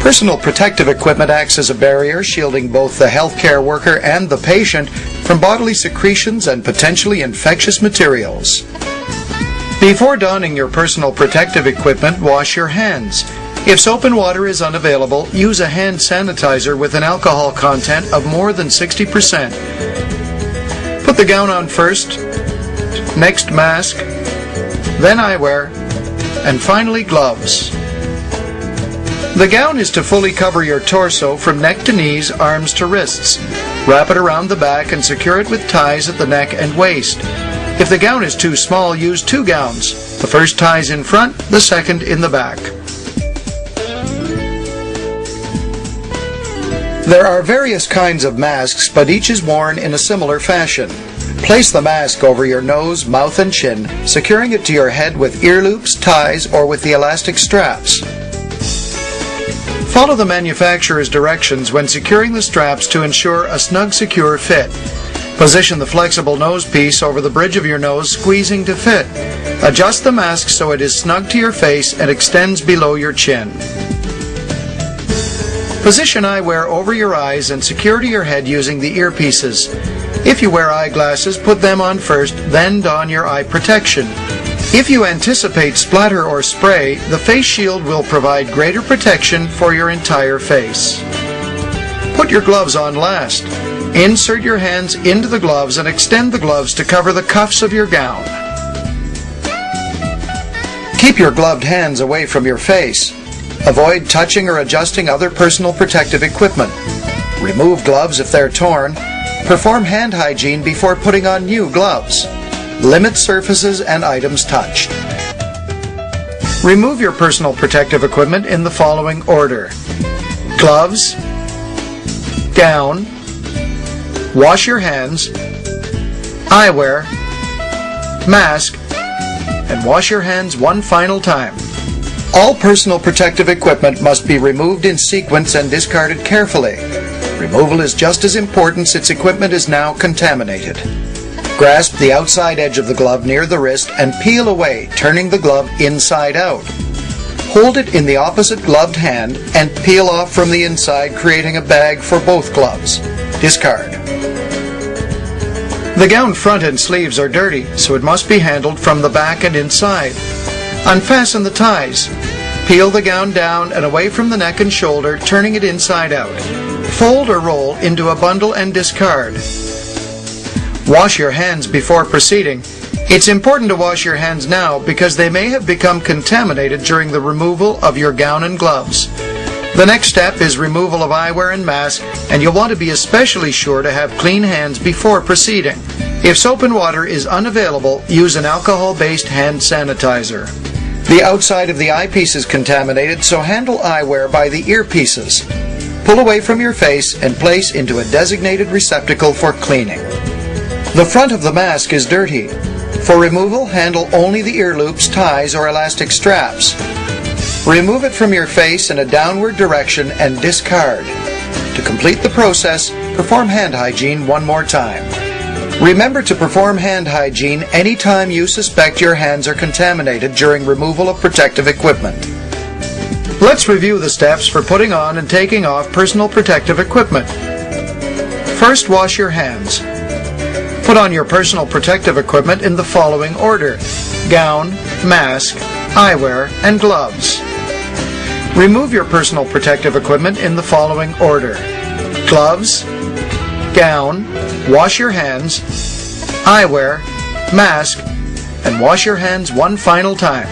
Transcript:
Personal protective equipment acts as a barrier, shielding both the healthcare worker and the patient from bodily secretions and potentially infectious materials. Before donning your personal protective equipment, wash your hands. If soap and water is unavailable, use a hand sanitizer with an alcohol content of more than 60%. Put the gown on first, next mask, then eyewear, and finally gloves. The gown is to fully cover your torso from neck to knees, arms to wrists. Wrap it around the back and secure it with ties at the neck and waist. If the gown is too small, use 2 gowns. The first ties in front, the second in the back. There are various kinds of masks, but each is worn in a similar fashion. Place the mask over your nose, mouth, and chin, securing it to your head with ear loops, ties, or with the elastic straps. Follow the manufacturer's directions when securing the straps to ensure a snug, secure fit. Position the flexible nose piece over the bridge of your nose, squeezing to fit. Adjust the mask so it is snug to your face and extends below your chin. Position eyewear over your eyes and secure to your head using the earpieces. If you wear eyeglasses, put them on first, then don your eye protection. If you anticipate splatter or spray, the face shield will provide greater protection for your entire face. Put your gloves on last. Insert your hands into the gloves and extend the gloves to cover the cuffs of your gown. Keep your gloved hands away from your face. Avoid touching or adjusting other personal protective equipment. Remove gloves if they're torn. Perform hand hygiene before putting on new gloves. Limit surfaces and items touched. Remove your personal protective equipment in the following order: gloves, gown, wash your hands, eyewear, mask, and wash your hands one final time. All personal protective equipment must be removed in sequence and discarded carefully. Removal is just as important since equipment is now contaminated. Grasp the outside edge of the glove near the wrist and peel away, turning the glove inside out. Hold it in the opposite gloved hand and peel off from the inside, creating a bag for both gloves. Discard. The gown front and sleeves are dirty, so it must be handled from the back and inside. Unfasten the ties. Peel the gown down and away from the neck and shoulder, turning it inside out. Fold or roll into a bundle and discard. Wash your hands before proceeding. It's important to wash your hands now because they may have become contaminated during the removal of your gown and gloves. The next step is removal of eyewear and mask, and you'll want to be especially sure to have clean hands before proceeding. If soap and water is unavailable, use an alcohol-based hand sanitizer. The outside of the eyepiece is contaminated, so handle eyewear by the earpieces. Pull away from your face and place into a designated receptacle for cleaning. The front of the mask is dirty. For removal, handle only the ear loops, ties, or elastic straps. Remove it from your face in a downward direction and discard. To complete the process, perform hand hygiene one more time. Remember to perform hand hygiene anytime you suspect your hands are contaminated during removal of protective equipment. Let's review the steps for putting on and taking off personal protective equipment. First, wash your hands. Put on your personal protective equipment in the following order: gown, mask, eyewear, and gloves. Remove your personal protective equipment in the following order: gloves, gown, wash your hands, eyewear, mask, and wash your hands one final time.